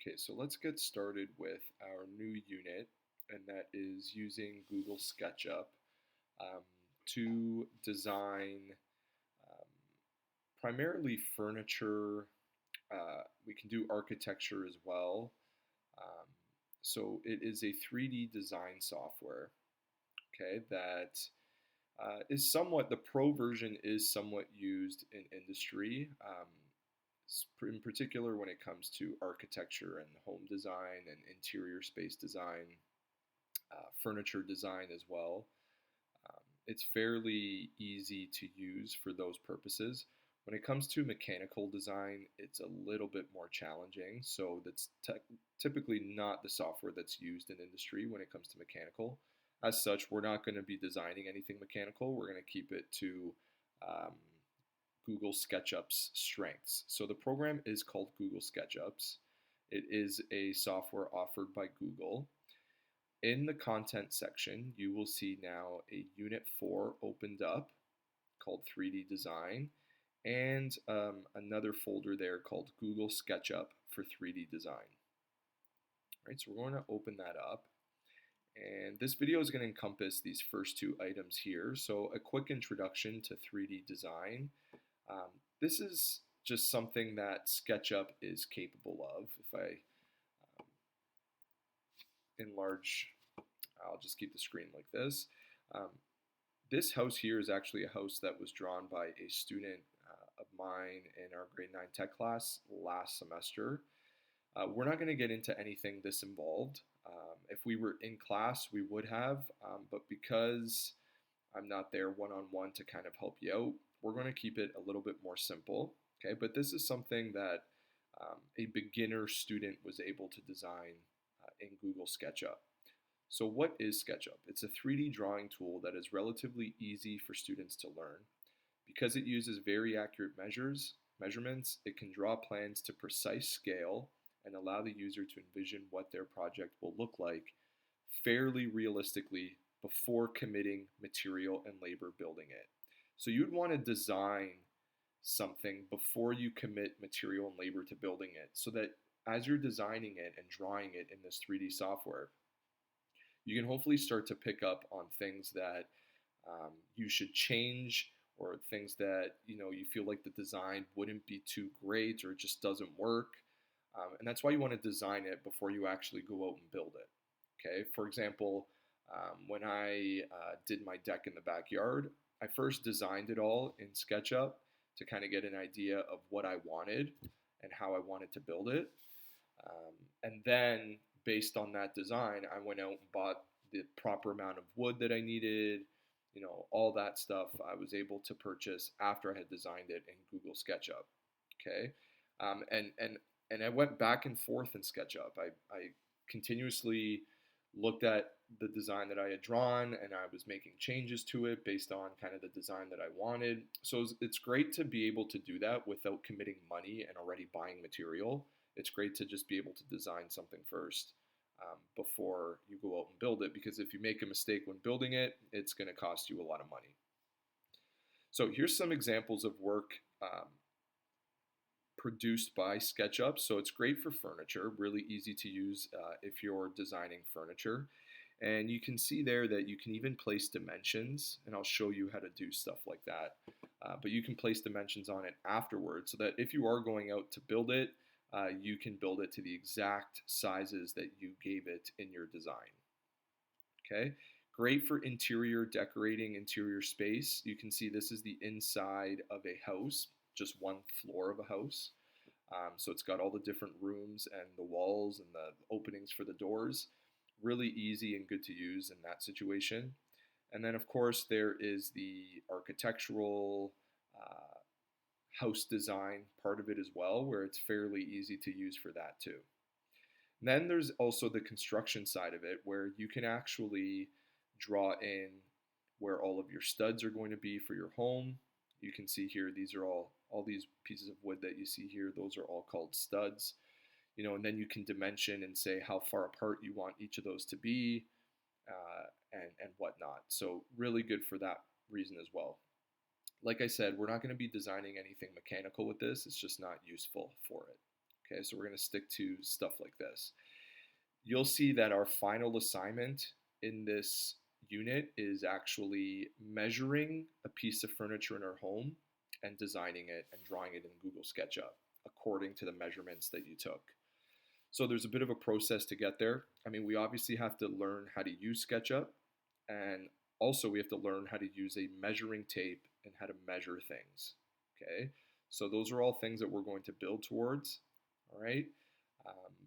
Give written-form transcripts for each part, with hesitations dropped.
Okay, so let's get started with our new unit, and that is using Google SketchUp um, to design um, primarily furniture. We can do architecture as well. Um, so it is a 3D design software, okay, that is somewhat, the pro version is somewhat used in industry. In particular when it comes to architecture and home design and interior space design, furniture design as well. It's fairly easy to use for those purposes. When it comes to mechanical design, it's a little bit more challenging. So that's typically not the software that's used in industry when it comes to mechanical. As such, we're not going to be designing anything mechanical. We're going to keep it to um, Google SketchUp's strengths. So the program is called Google SketchUps. It is a software offered by Google. In the content section, you will see now a Unit 4 opened up called 3D Design and another folder there called Google SketchUp for 3D Design. All right, so we're going to open that up. And this video is going to encompass these first two items here. So a quick introduction to 3D design. This is just something that SketchUp is capable of. If I enlarge, I'll just keep the screen like this. Um, this house here is actually a house that was drawn by a student of mine in our grade 9 tech class last semester. We're not going to get into anything this involved. If we were in class, we would have, but because I'm not there one-on-one to kind of help you out, we're going to keep it a little bit more simple. Okay, but this is something that a beginner student was able to design in Google SketchUp. So what is SketchUp? It's a 3D drawing tool that is relatively easy for students to learn. Because it uses very accurate measurements, it can draw plans to precise scale and allow the user to envision what their project will look like fairly realistically before committing material and labor building it. So you'd want to design something before you commit material and labor to building it so that as you're designing it and drawing it in this 3D software, you can hopefully start to pick up on things that you should change or things that you feel like the design wouldn't be too great or it just doesn't work. And that's why you want to design it before you actually go out and build it. Okay, for example, when I did my deck in the backyard, I first designed it all in SketchUp to kind of get an idea of what I wanted and how I wanted to build it. And then based on that design, I went out and bought the proper amount of wood that I needed, all that stuff I was able to purchase after I had designed it in Google SketchUp. Okay, and I went back and forth in SketchUp. I continuously looked at the design that I had drawn and I was making changes to it based on kind of the design that I wanted. So it's great to be able to do that without committing money and already buying material. It's great to just be able to design something first before you go out and build it, because if you make a mistake when building it, it's going to cost you a lot of money. So here's some examples of work produced by SketchUp. So it's great for furniture, really easy to use if you're designing furniture. And you can see there that you can even place dimensions, and I'll show you how to do stuff like that. But you can place dimensions on it afterwards so that if you are going out to build it, you can build it to the exact sizes that you gave it in your design. Okay, great for interior decorating, interior space. You can see this is the inside of a house, just one floor of a house. So it's got all the different rooms and the walls and the openings for the doors. Really easy and good to use in that situation. And then of course there is the architectural house design part of it as well, where it's fairly easy to use for that too. And then there's also the construction side of it, where you can actually draw in where all of your studs are going to be for your home. You can see here, these are all these pieces of wood that you see here, those are all called studs. And then you can dimension and say how far apart you want each of those to be and whatnot. So really good for that reason as well. Like I said, we're not going to be designing anything mechanical with this. It's just not useful for it. Okay, so we're going to stick to stuff like this. You'll see that our final assignment in this unit is actually measuring a piece of furniture in our home and designing it and drawing it in Google SketchUp according to the measurements that you took. So there's a bit of a process to get there. I mean, we obviously have to learn how to use SketchUp, and also we have to learn how to use a measuring tape and how to measure things. Okay, so those are all things that we're going to build towards. All right.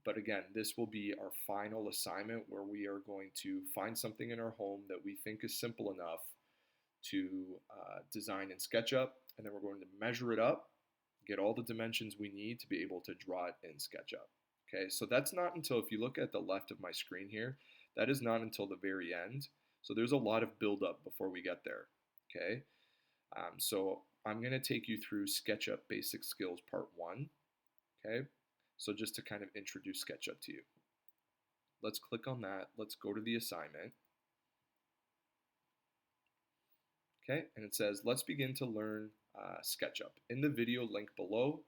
But again, this will be our final assignment where we are going to find something in our home that we think is simple enough to design in SketchUp, and then we're going to measure it up, get all the dimensions we need to be able to draw it in SketchUp. Okay, so that's not until, if you look at the left of my screen here, that is not until the very end. So there's a lot of build up before we get there. Okay, so I'm going to take you through SketchUp Basic Skills Part 1. Okay, so just to kind of introduce SketchUp to you. Let's click on that. Let's go to the assignment. Okay, and it says, let's begin to learn SketchUp. In the video link below,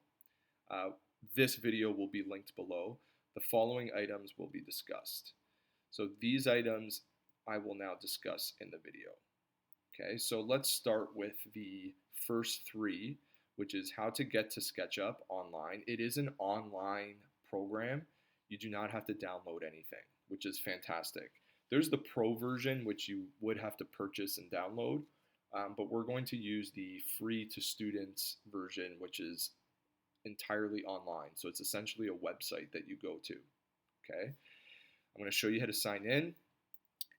this video will be linked below. The following items will be discussed. So these items I will now discuss in the video. Okay, so let's start with the first three, which is how to get to SketchUp online. It is an online program. You do not have to download anything, which is fantastic. There's the pro version, which you would have to purchase and download, but we're going to use the free to students version, which is entirely online. So it's essentially a website that you go to. Okay, I'm going to show you how to sign in,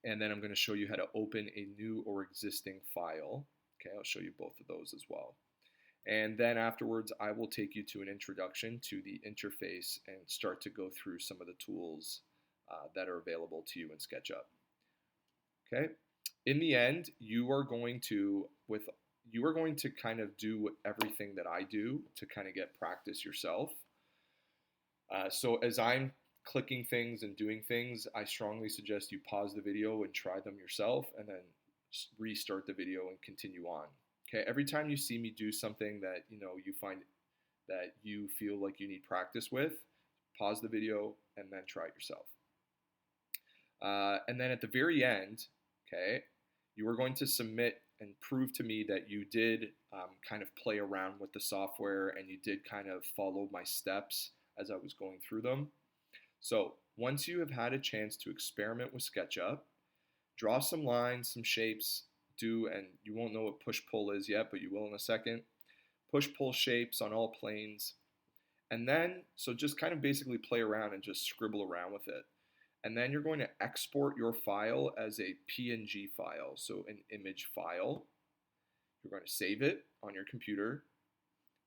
and then I'm going to show you how to open a new or existing file. Okay, I'll show you both of those as well. And then afterwards, I will take you to an introduction to the interface and start to go through some of the tools that are available to you in SketchUp. Okay, in the end, you are going to kind of do everything that I do to kind of get practice yourself. So as I'm clicking things and doing things, I strongly suggest you pause the video and try them yourself, and then restart the video and continue on. Okay, every time you see me do something that you find that you feel like you need practice with, pause the video and then try it yourself. And then at the very end, okay, you are going to submit and prove to me that you did kind of play around with the software and you did kind of follow my steps as I was going through them. So once you have had a chance to experiment with SketchUp, draw some lines, some shapes, and you won't know what push-pull is yet, but you will in a second. Push-pull shapes on all planes. And then, so just kind of basically play around and just scribble around with it. And then you're going to export your file as a PNG file, so an image file. You're going to save it on your computer,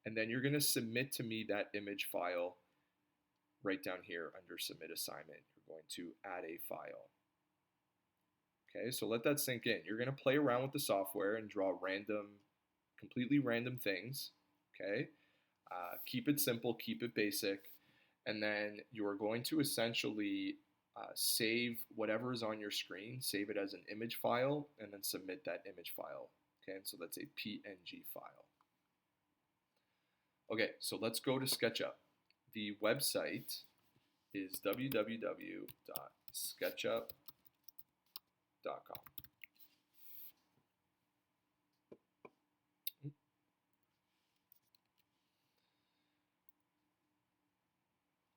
and then you're going to submit to me that image file right down here under Submit Assignment. You're going to add a file. Okay, so let that sink in. You're going to play around with the software and draw completely random things. Okay, keep it simple, keep it basic, and then you are going to essentially save whatever is on your screen, save it as an image file, and then submit that image file. Okay, and so that's a PNG file. Okay, so let's go to SketchUp. The website is www.sketchup.com.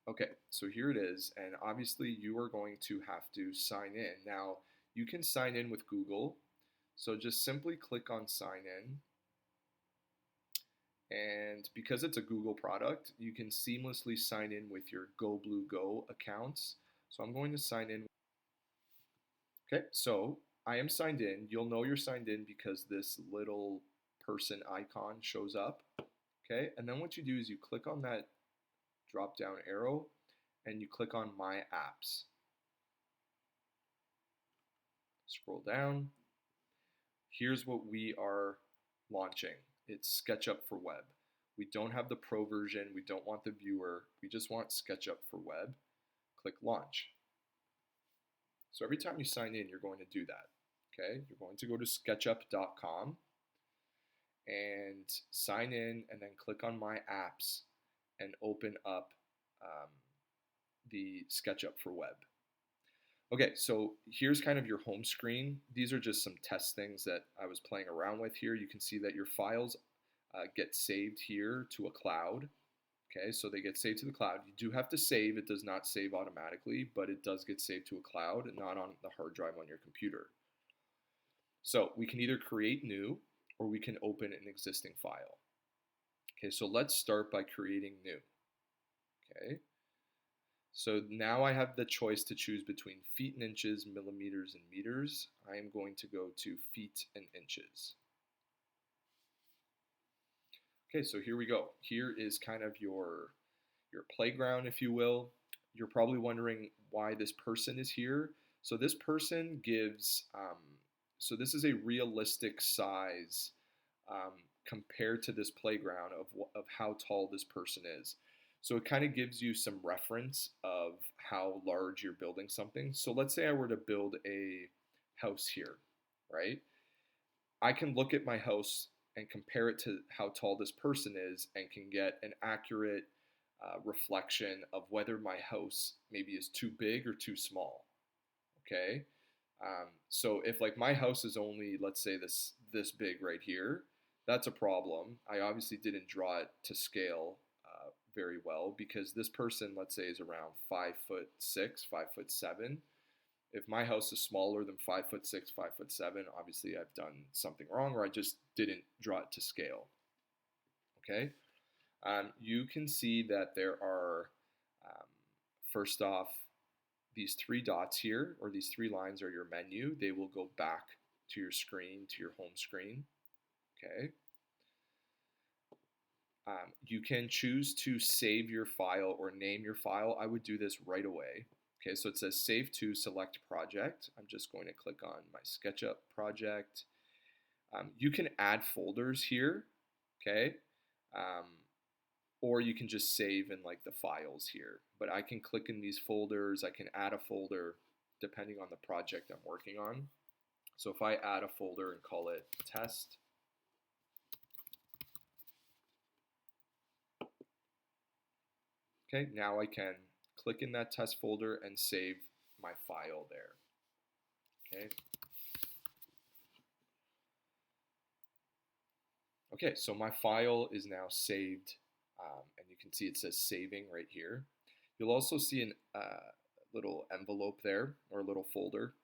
Okay, so here it is, and obviously you are going to have to sign in. Now, you can sign in with Google, so just simply click on sign in, and because it's a Google product, you can seamlessly sign in with your GoBlueGo accounts. So I'm going to sign in. Okay, so I am signed in. You'll know you're signed in because this little person icon shows up. Okay, and then what you do is you click on that drop down arrow and you click on My Apps. Scroll down. Here's what we are launching. It's SketchUp for Web. We don't have the Pro version. We don't want the viewer. We just want SketchUp for Web. Click Launch. So every time you sign in, you're going to do that. Okay, you're going to go to sketchup.com and sign in, and then click on My Apps and open up um, the SketchUp for web. Okay, so here's kind of your home screen. These are just some test things that I was playing around with here. You can see that your files get saved here to a cloud. Okay, so they get saved to the cloud. You do have to save. It does not save automatically, but it does get saved to a cloud, not on the hard drive on your computer. So we can either create new or we can open an existing file. Okay, so let's start by creating new. Okay, so now I have the choice to choose between feet and inches, millimeters and meters. I am going to go to feet and inches. Okay, so here we go. Here is kind of your playground, if you will. You're probably wondering why this person is here. So this person gives, so this is a realistic size compared to this playground of how tall this person is. So it kind of gives you some reference of how large you're building something. So let's say I were to build a house here, right? I can look at my house and compare it to how tall this person is and can get an accurate reflection of whether my house maybe is too big or too small. Okay, so if like my house is only, let's say, this big right here, that's a problem. I obviously didn't draw it to scale very well because this person, let's say, is around 5'6", 5'7". If my house is smaller than 5'6", 5'7", obviously I've done something wrong, or I just didn't draw it to scale. Okay, you can see that there are, first off, these three dots here, or these three lines are your menu. They will go back to your screen, to your home screen. Okay. You can choose to save your file or name your file. I would do this right away. Okay, so it says save to select project. I'm just going to click on my SketchUp project. You can add folders here, okay? Or you can just save in like the files here. But I can click in these folders. I can add a folder depending on the project I'm working on. So if I add a folder and call it test, okay, now I can click in that test folder and save my file there. Okay. Okay, so my file is now saved, and you can see it says saving right here. You'll also see a little envelope there, or a little folder,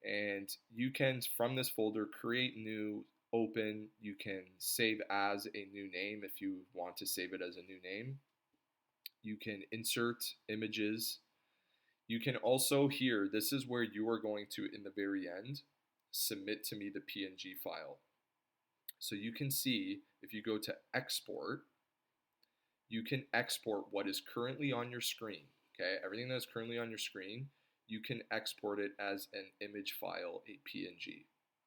and you can, from this folder, create new, open. You can save as a new name if you want to save it as a new name. You can insert images. You can also here, this is where you are going to, in the very end, submit to me the PNG file. So you can see, if you go to export, you can export what is currently on your screen. Okay, everything that is currently on your screen, you can export it as an image file, a PNG.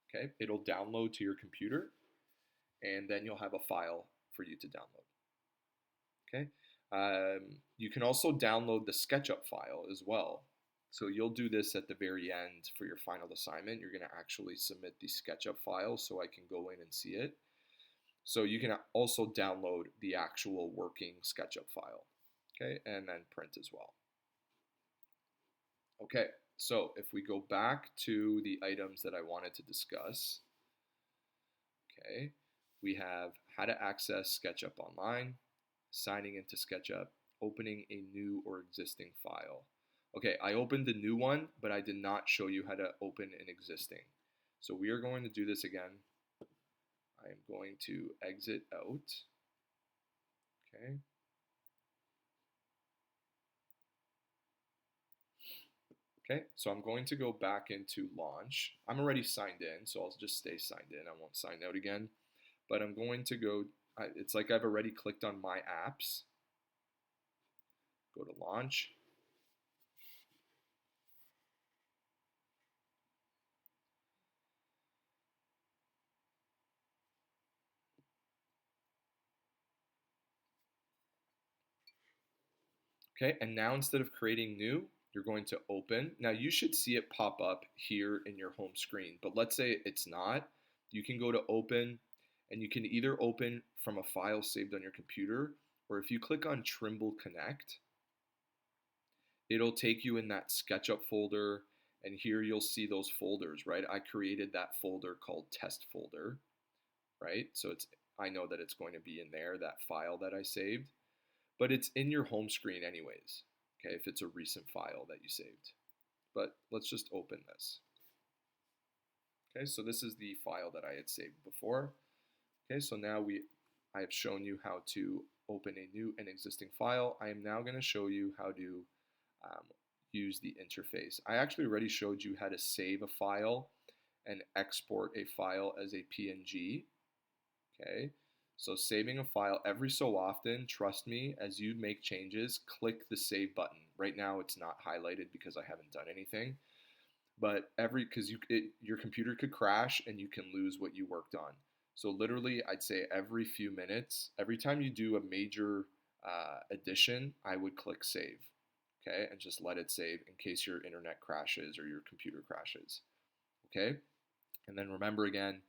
Okay, it'll download to your computer, and then you'll have a file for you to download. Okay, you can also download the SketchUp file as well. So you'll do this at the very end for your final assignment. You're going to actually submit the SketchUp file so I can go in and see it. So you can also download the actual working SketchUp file, okay, and then print as well. Okay, so if we go back to the items that I wanted to discuss, okay, we have how to access SketchUp Online, signing into SketchUp, opening a new or existing file. Okay, I opened the new one, but I did not show you how to open an existing. So we are going to do this again. I am going to exit out. Okay. Okay, so I'm going to go back into Launch. I'm already signed in, so I'll just stay signed in. I won't sign out again. But I'm going to go, it's like I've already clicked on My Apps. Go to Launch. Okay, and now instead of creating new, you're going to open. Now you should see it pop up here in your home screen, but let's say it's not. You can go to open, and you can either open from a file saved on your computer, or if you click on Trimble Connect, it'll take you in that SketchUp folder, and here you'll see those folders, right? I created that folder called test folder, right? So I know that it's going to be in there, that file that I saved, but it's in your home screen anyways, okay, if it's a recent file that you saved. But let's just open this. Okay, so this is the file that I had saved before. Okay, so now I have shown you how to open a new and existing file. I am now going to show you how to use the interface. I actually already showed you how to save a file and export a file as a PNG. Okay, so saving a file every so often, trust me, as you make changes, click the save button. Right now it's not highlighted because I haven't done anything, but because your computer could crash and you can lose what you worked on. So literally, I'd say every few minutes, every time you do a major addition, I would click save, okay, and just let it save in case your internet crashes or your computer crashes, okay? And then remember again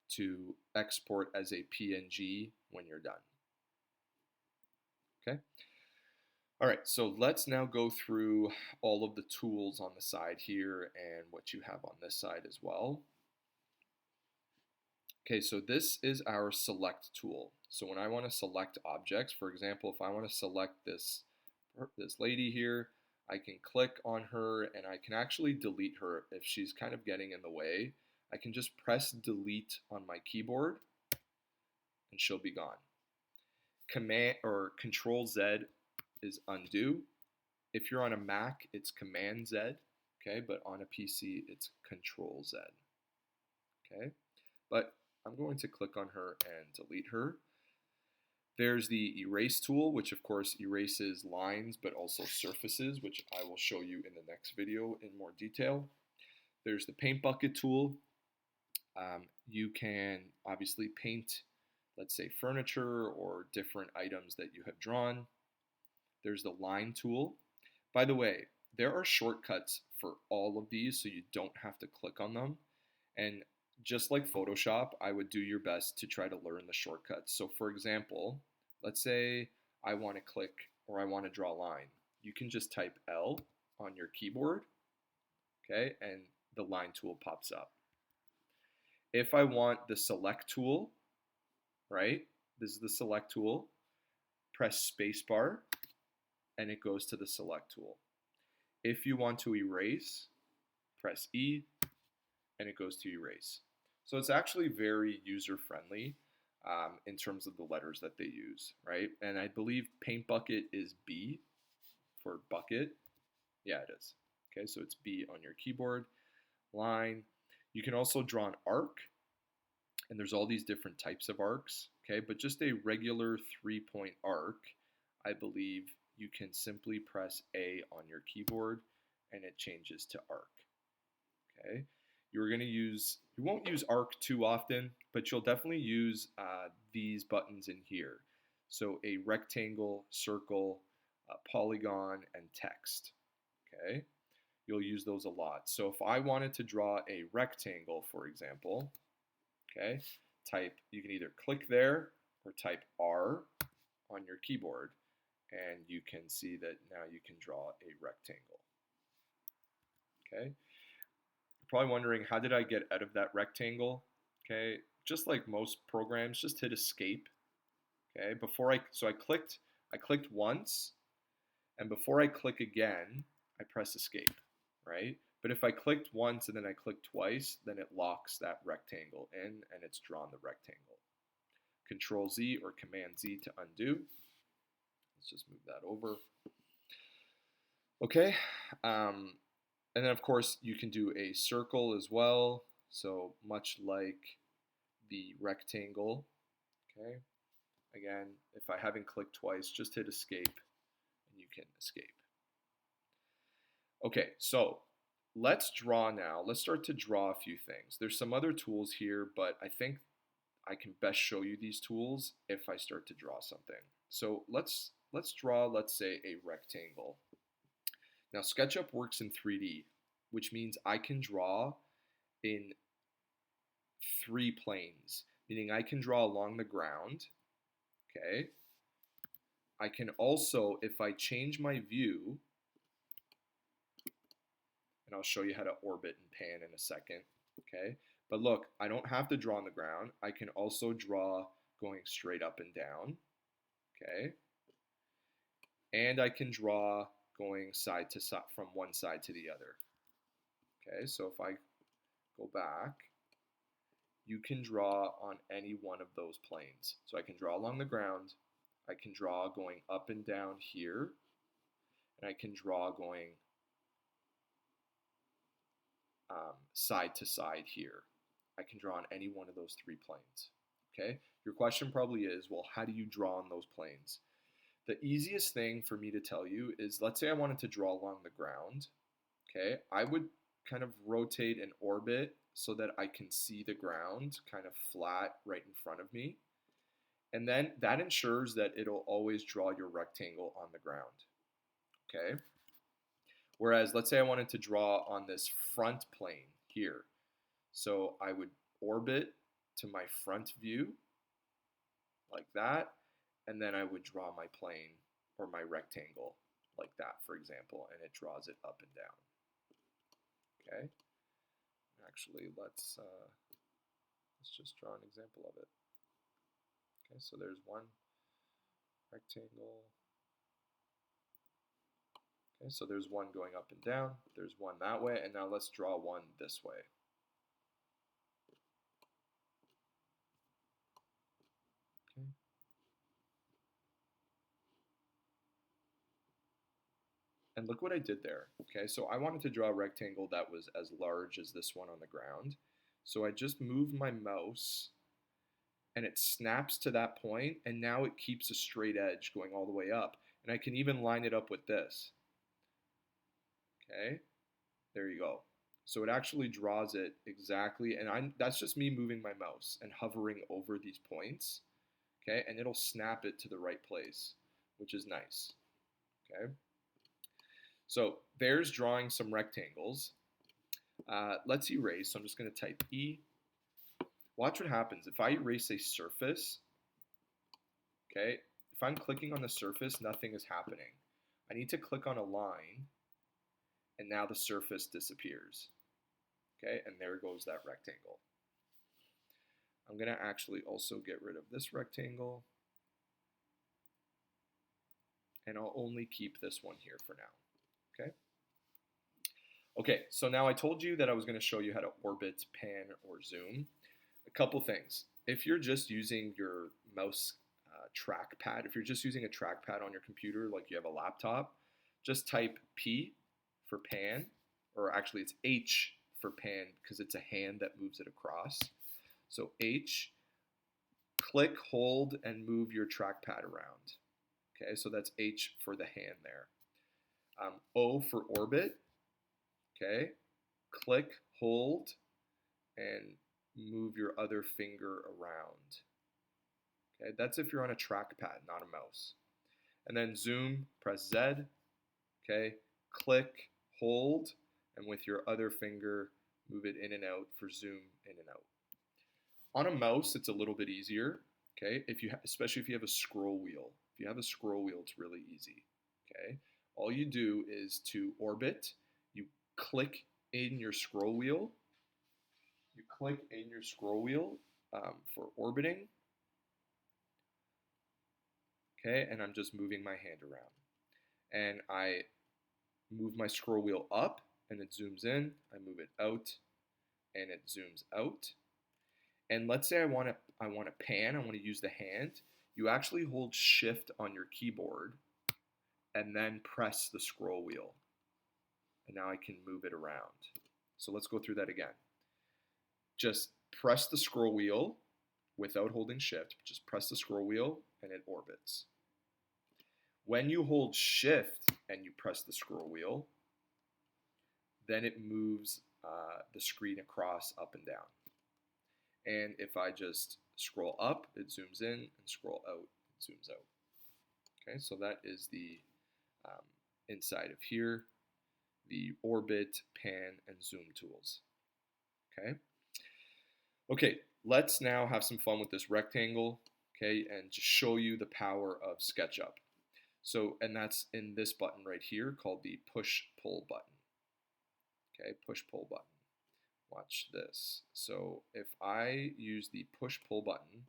to export as a PNG when you're done, okay? All right, so let's now go through all of the tools on the side here and what you have on this side as well. Okay, so this is our select tool. So when I want to select objects, for example, if I want to select this lady here, I can click on her and I can actually delete her if she's kind of getting in the way. I can just press delete on my keyboard and she'll be gone. Command or Control Z is undo. If you're on a Mac, it's Command Z, okay, but on a PC, it's Control Z, okay? But I'm going to click on her and delete her. There's the erase tool, which of course erases lines, but also surfaces, which I will show you in the next video in more detail. There's the paint bucket tool. You can obviously paint, let's say, furniture or different items that you have drawn. There's the line tool. By the way, there are shortcuts for all of these, so you don't have to click on them. And just like Photoshop, I would do your best to try to learn the shortcuts. So for example, let's say I want to click or I want to draw a line. You can just type L on your keyboard, okay, and the line tool pops up. If I want the select tool, right, this is the select tool, press spacebar and it goes to the select tool. If you want to erase, press E and it goes to erase. So it's actually very user-friendly in terms of the letters that they use, right? And I believe paint bucket is B for bucket. Yeah, it is. Okay, so it's B on your keyboard. Line. You can also draw an arc, and there's all these different types of arcs, okay? But just a regular 3-point arc, I believe you can simply press A on your keyboard, and it changes to arc, okay? You won't use arc too often, but you'll definitely use these buttons in here. So a rectangle, circle, polygon, and text, okay? You'll use those a lot. So if I wanted to draw a rectangle, for example, okay, you can either click there or type R on your keyboard, and you can see that now you can draw a rectangle, okay? Probably wondering, how did I get out of that rectangle? Okay, just like most programs, just hit escape. Okay, so I clicked once, and before I click again, I press escape, right? But if I clicked once and then I clicked twice, then it locks that rectangle in and it's drawn the rectangle. Control Z or Command Z to undo. Let's just move that over. Okay, and then of course you can do a circle as well, so much like the rectangle, okay? Again, if I haven't clicked twice, just hit escape and you can escape. Okay, so let's draw now. Let's start to draw a few things. There's some other tools here, but I think I can best show you these tools if I start to draw something. So let's draw, let's say, a rectangle. Now, SketchUp works in 3D, which means I can draw in 3 planes, meaning I can draw along the ground, okay? I can also, if I change my view, and I'll show you how to orbit and pan in a second, okay? But look, I don't have to draw on the ground. I can also draw going straight up and down, okay? And I can draw going side to side, from one side to the other, okay? So if I go back, you can draw on any one of those planes. So I can draw along the ground, I can draw going up and down here, and I can draw going side to side here. I can draw on any one of those 3 planes, okay? Your question probably is, well, how do you draw on those planes? The easiest thing for me to tell you is, let's say I wanted to draw along the ground, okay? I would kind of rotate and orbit so that I can see the ground kind of flat right in front of me. And then that ensures that it'll always draw your rectangle on the ground, okay? Whereas let's say I wanted to draw on this front plane here. So I would orbit to my front view like that, and then I would draw my plane or my rectangle like that, for example, and it draws it up and down. Okay. Actually, let's just draw an example of it. Okay, so there's one rectangle. Okay, so there's one going up and down. There's one that way, and now let's draw one this way. Okay. And look what I did there. Okay, so I wanted to draw a rectangle that was as large as this one on the ground. So I just move my mouse and it snaps to that point, and now it keeps a straight edge going all the way up. And I can even line it up with this. Okay, there you go. So it actually draws it exactly, and that's just me moving my mouse and hovering over these points. Okay, and it'll snap it to the right place, which is nice. Okay. So there's drawing some rectangles. Let's erase. So I'm just going to type E. Watch what happens. If I erase a surface, okay, if I'm clicking on the surface, nothing is happening. I need to click on a line, and now the surface disappears. Okay, and there goes that rectangle. I'm going to actually also get rid of this rectangle, and I'll only keep this one here for now. Okay. Okay, so now I told you that I was going to show you how to orbit, pan, or zoom. A couple things. If you're just using your mouse trackpad, if you're just using a trackpad on your computer like you have a laptop, just type P for pan, or actually it's H for pan because it's a hand that moves it across. So H, click, hold, and move your trackpad around. Okay, so that's H for the hand there. O for orbit. Okay, click, hold, and move your other finger around. Okay, that's if you're on a trackpad, not a mouse. And then zoom, press Z. Okay, click, hold, and with your other finger, move it in and out for zoom in and out. On a mouse, it's a little bit easier. Okay, especially if you have a scroll wheel. If you have a scroll wheel, it's really easy. Okay, all you do is to orbit. You click in your scroll wheel. You click in your scroll wheel for orbiting. Okay, and I'm just moving my hand around. And I move my scroll wheel up, and it zooms in. I move it out, and it zooms out. And let's say I want to pan. I want to use the hand. You actually hold Shift on your keyboard, and then press the scroll wheel. And now I can move it around. So let's go through that again. Just press the scroll wheel without holding Shift. Just press the scroll wheel and it orbits. When you hold Shift and you press the scroll wheel, then it moves the screen across, up and down. And if I just scroll up, it zooms in, and scroll out, it zooms out. Okay, so that is the inside of here, the orbit, pan, and zoom tools. Okay. Okay, let's now have some fun with this rectangle, okay, and just show you the power of SketchUp. So, and that's in this button right here called the push-pull button. Okay, push-pull button. Watch this. So if I use the push-pull button,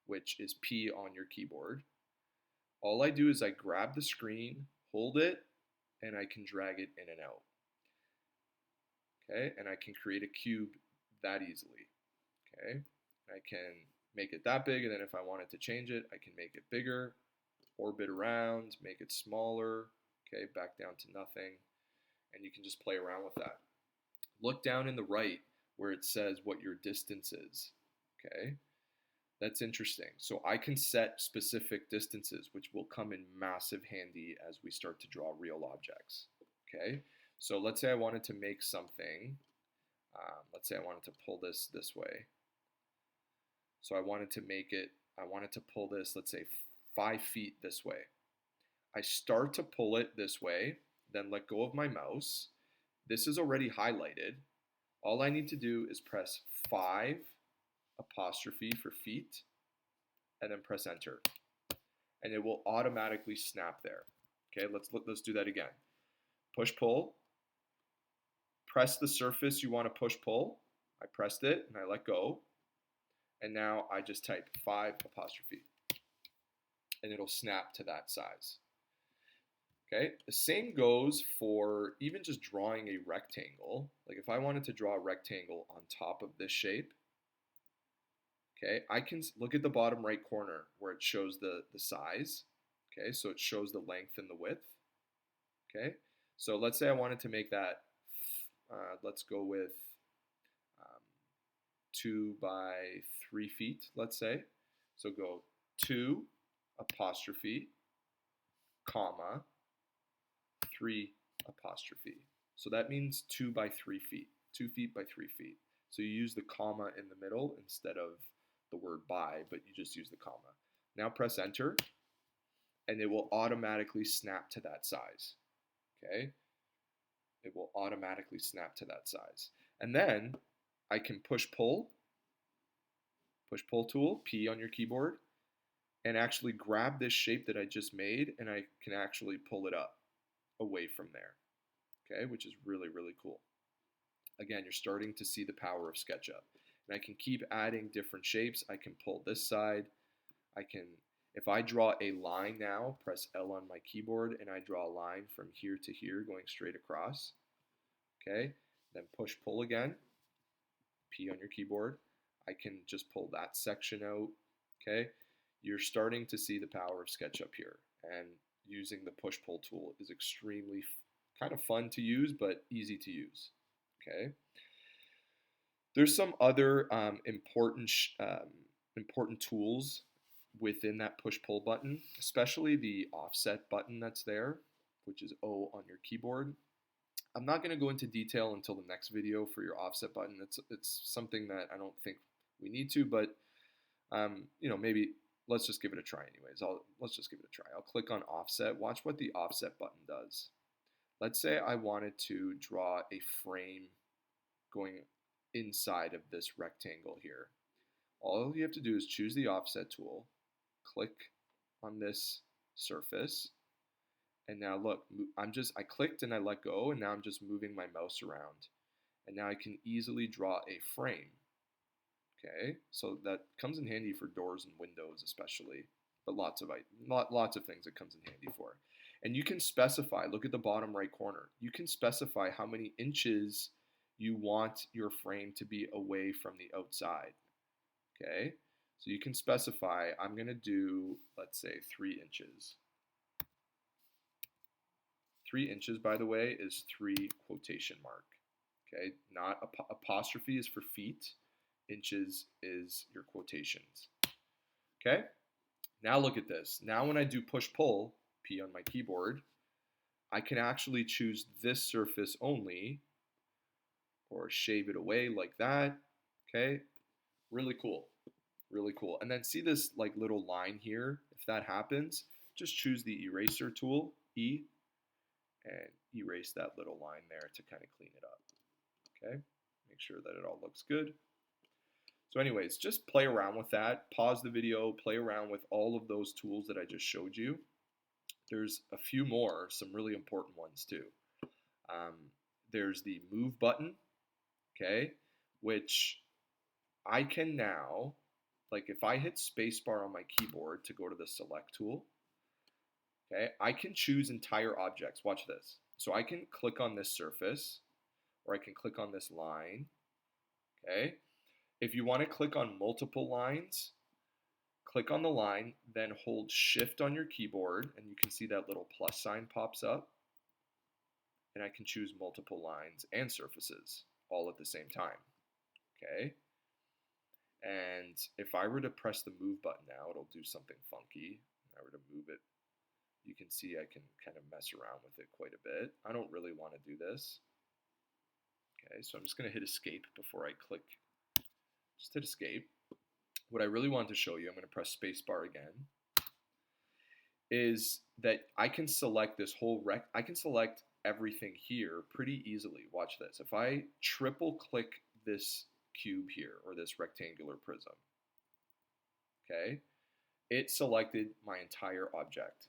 which is P on your keyboard, all I do is I grab the screen, hold it, and I can drag it in and out. Okay, and I can create a cube that easily. Okay, I can make it that big, and then if I wanted to change it, I can make it bigger, orbit around, make it smaller, okay, back down to nothing, and you can just play around with that. Look down in the right where it says what your distance is, okay? That's interesting. So I can set specific distances, which will come in massive handy as we start to draw real objects, okay? So let's say I wanted to make something, let's say I wanted to pull this way. So I wanted to pull this, let's say 5 feet this way. I start to pull it this way, then let go of my mouse. This is already highlighted. All I need to do is press 5 apostrophe for feet and then press enter. And it will automatically snap there. Okay, let's do that again. Push pull. Press the surface you want to push pull. I pressed it and I let go. And now I just type 5 apostrophe. And it'll snap to that size. Okay, the same goes for even just drawing a rectangle. Like if I wanted to draw a rectangle on top of this shape, okay, I can look at the bottom right corner where it shows the size. Okay, so it shows the length and the width. Okay, so let's say I wanted to make that, let's go with 2 by 3 feet, let's say. So go 2 apostrophe, comma, 3 apostrophe. So that means 2 by 3 feet, 2 feet by 3 feet. So you use the comma in the middle instead of the word by, but you just use the comma. Now press enter, and it will automatically snap to that size. Okay? It will automatically snap to that size. And then I can push pull tool, P on your keyboard, and actually grab this shape that I just made, and I can actually pull it up away from there, okay, which is really, really cool. Again, you're starting to see the power of SketchUp. And I can keep adding different shapes. I can pull this side. If I draw a line now, press L on my keyboard, and I draw a line from here to here going straight across, okay, then push pull again, P on your keyboard. I can just pull that section out, okay. You're starting to see the power of SketchUp here, and using the push-pull tool is extremely kind of fun to use, but easy to use, okay? There's some other important tools within that push-pull button, especially the offset button that's there, which is O on your keyboard. I'm not going to go into detail until the next video for your offset button. It's something that I don't think we need to, but maybe let's just give it a try anyways. Let's just give it a try. I'll click on offset. Watch what the offset button does. Let's say I wanted to draw a frame going inside of this rectangle here. All you have to do is choose the offset tool, click on this surface, and now look, I clicked and I let go, and now I'm just moving my mouse around. And now I can easily draw a frame. Okay, so that comes in handy for doors and windows especially, but lots of things it comes in handy for. And you can specify, look at the bottom right corner, you can specify how many inches you want your frame to be away from the outside. Okay, so you can specify, I'm going to do, let's say 3 inches. 3 inches, by the way, is 3 quotation mark. Okay, not apostrophe is for feet. Inches is your quotations. Okay, now look at this. Now when I do push-pull, P on my keyboard, I can actually choose this surface only, or shave it away like that. Okay, really cool, really cool. And then see this like little line here? If that happens, just choose the eraser tool, E, and erase that little line there to kind of clean it up. Okay, make sure that it all looks good. So anyways, just play around with that. Pause the video, play around with all of those tools that I just showed you. There's a few more, some really important ones too. there's the move button, okay, which I can now, like if I hit spacebar on my keyboard to go to the select tool, okay, I can choose entire objects. Watch this. So I can click on this surface, or I can click on this line, okay? If you want to click on multiple lines, click on the line, then hold shift on your keyboard, and you can see that little plus sign pops up, and I can choose multiple lines and surfaces all at the same time, okay? And if I were to press the move button now, it'll do something funky. If I were to move it, you can see I can kind of mess around with it quite a bit. I don't really want to do this. Okay, so I'm just going to hit escape before I click. Just hit escape. What I really want to show you, I'm going to press spacebar again, is that I can select this whole I can select everything here pretty easily. Watch this. If I triple click this cube here, or this rectangular prism, okay, it selected my entire object.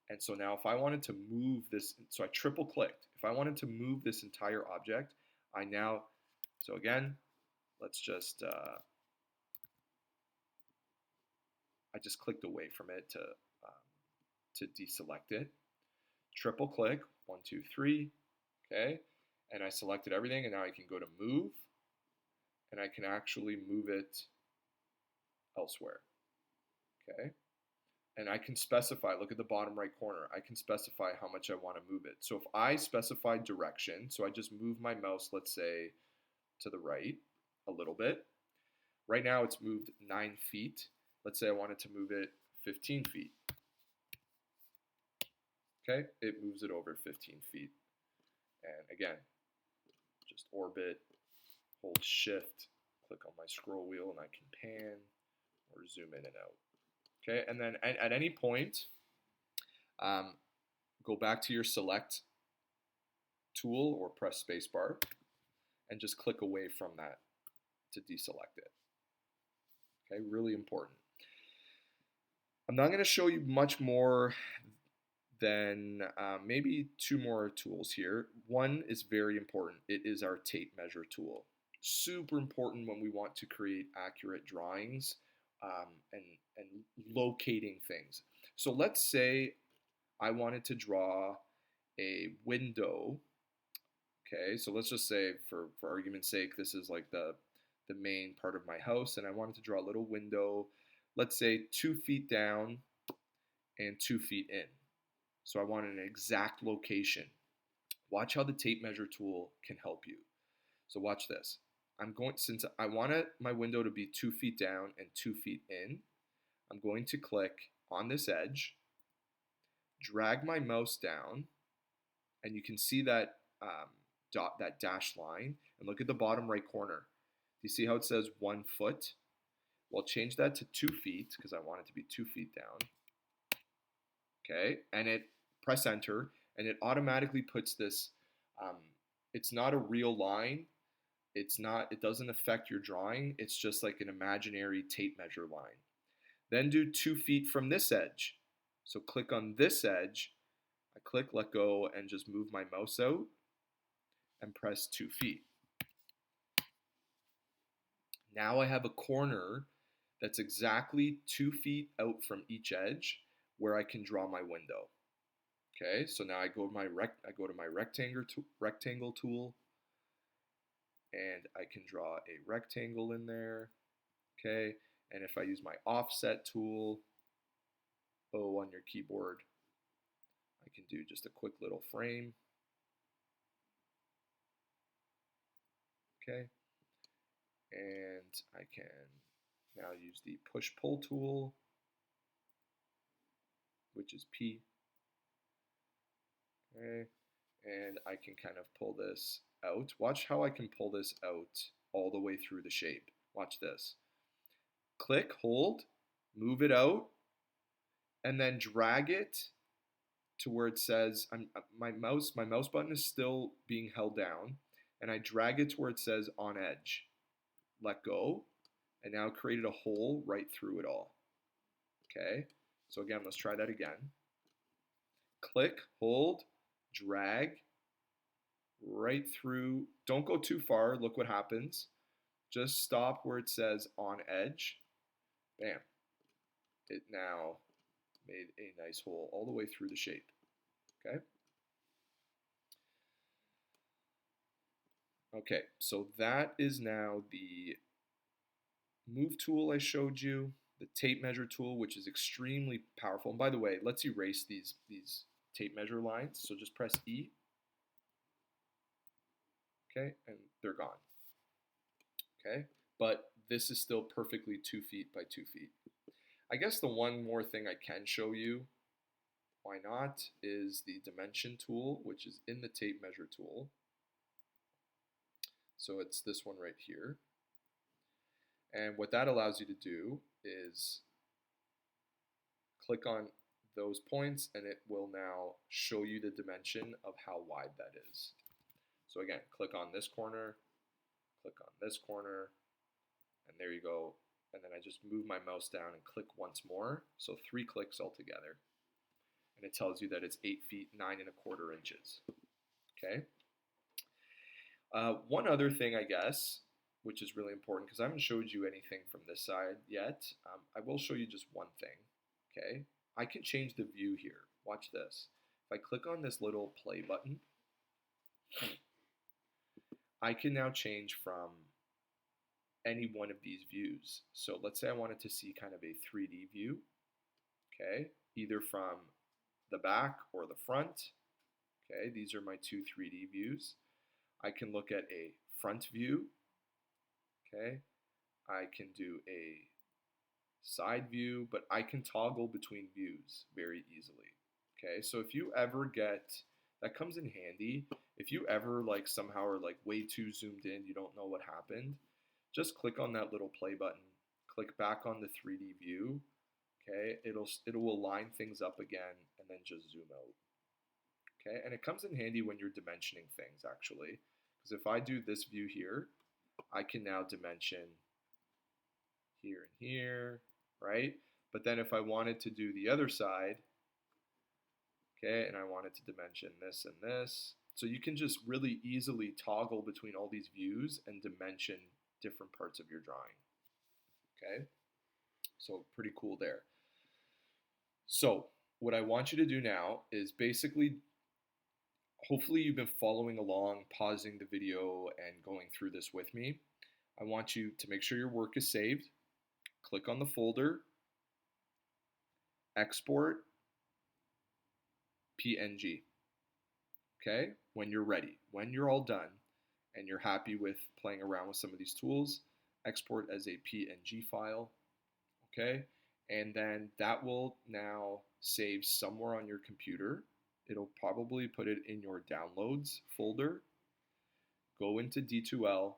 And so now if I wanted to move this, so I triple clicked, if I wanted to move this entire object, I now, so again, let's just, I just clicked away from it to deselect it. Triple click, 1, 2, 3, okay, and I selected everything, and now I can go to move, and I can actually move it elsewhere, okay? And I can specify, look at the bottom right corner, I can specify how much I want to move it. So if I specify direction, so I just move my mouse, let's say, to the right a little bit. Right now it's moved 9 feet. Let's say I wanted to move it 15 feet. Okay, it moves it over 15 feet. And again, just orbit, hold shift, click on my scroll wheel, and I can pan or zoom in and out. Okay, and then at any point, go back to your select tool or press spacebar and just click away from that to deselect it. Okay, really important. I'm not going to show you much more than maybe 2 more tools here. One is very important. It is our tape measure tool. Super important when we want to create accurate drawings and locating things. So let's say I wanted to draw a window. Okay, so let's just say for argument's sake, this is like the main part of my house, and I wanted to draw a little window, let's say 2 feet down and 2 feet in. So I want an exact location. Watch how the tape measure tool can help you. So watch this. Since I want my window to be 2 feet down and 2 feet in, I'm going to click on this edge, drag my mouse down, and you can see that that dashed line, and look at the bottom right corner. Do you see how it says 1 foot? Well, change that to 2 feet because I want it to be 2 feet down. Okay, and press enter, and it automatically puts this, it's not a real line, it doesn't affect your drawing, it's just like an imaginary tape measure line. Then do 2 feet from this edge. So click on this edge, I click, let go, and just move my mouse out, and press 2 feet. Now I have a corner that's exactly 2 feet out from each edge where I can draw my window. Okay, so now I go to my rectangle tool, and I can draw a rectangle in there. Okay, and if I use my offset tool, O on your keyboard, I can do just a quick little frame. Okay, and I can now use the push-pull tool, which is P. Okay, and I can kind of pull this out. Watch how I can pull this out all the way through the shape. Watch this. Click, hold, move it out, and then drag it to where it says, my mouse button is still being held down, and I drag it to where it says on edge. Let go, and now created a hole right through it all. Okay, so again, let's try that again. Click, hold, drag, right through. Don't go too far. Look what happens. Just stop where it says on edge. Bam. It now made a nice hole all the way through the shape. Okay. Okay, so that is now the move tool I showed you, the tape measure tool, which is extremely powerful. And by the way, let's erase these tape measure lines. So just press E, okay, and they're gone. Okay, but this is still perfectly 2 feet by 2 feet. I guess the one more thing I can show you, why not, is the dimension tool, which is in the tape measure tool. So it's this one right here. And what that allows you to do is click on those points and it will now show you the dimension of how wide that is. So again, click on this corner, click on this corner, and there you go. And then I just move my mouse down and click once more. So 3 clicks altogether. And it tells you that it's 8 feet 9 1/4 inches. Okay. One other thing, I guess, which is really important because I haven't showed you anything from this side yet. I will show you just one thing. Okay. I can change the view here. Watch this. If I click on this little play button, I can now change from any one of these views. So let's say I wanted to see kind of a 3D view, okay, either from the back or the front. Okay, these are my 2 3D views. I can look at a front view, okay, I can do a side view, but I can toggle between views very easily. Okay, so if you ever get, that comes in handy, if you ever like somehow are like way too zoomed in, you don't know what happened, just click on that little play button, click back on the 3D view, okay, it'll align things up again and then just zoom out. Okay, and it comes in handy when you're dimensioning things actually, because if I do this view here, I can now dimension here and here, right? But then if I wanted to do the other side, okay, and I wanted to dimension this and this, so you can just really easily toggle between all these views and dimension different parts of your drawing. Okay, so pretty cool there. So what I want you to do now is basically, hopefully you've been following along, pausing the video and going through this with me. I want you to make sure your work is saved. Click on the folder, export PNG. Okay, when you're ready, when you're all done and you're happy with playing around with some of these tools, export as a PNG file. Okay, and then that will now save somewhere on your computer. It'll probably put it in your downloads folder. Go into D2L,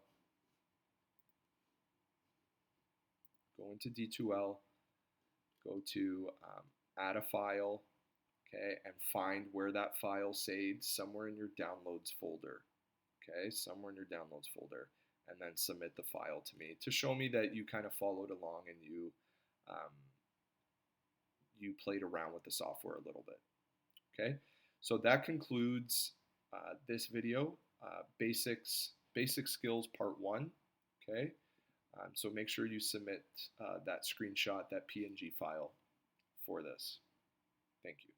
go to add a file, okay, and find where that file saved, somewhere in your downloads folder, okay, somewhere in your downloads folder, and then submit the file to me to show me that you kind of followed along and you played around with the software a little bit. Okay, so that concludes this video, basic skills part 1. Okay, so make sure you submit that screenshot, that PNG file for this. Thank you.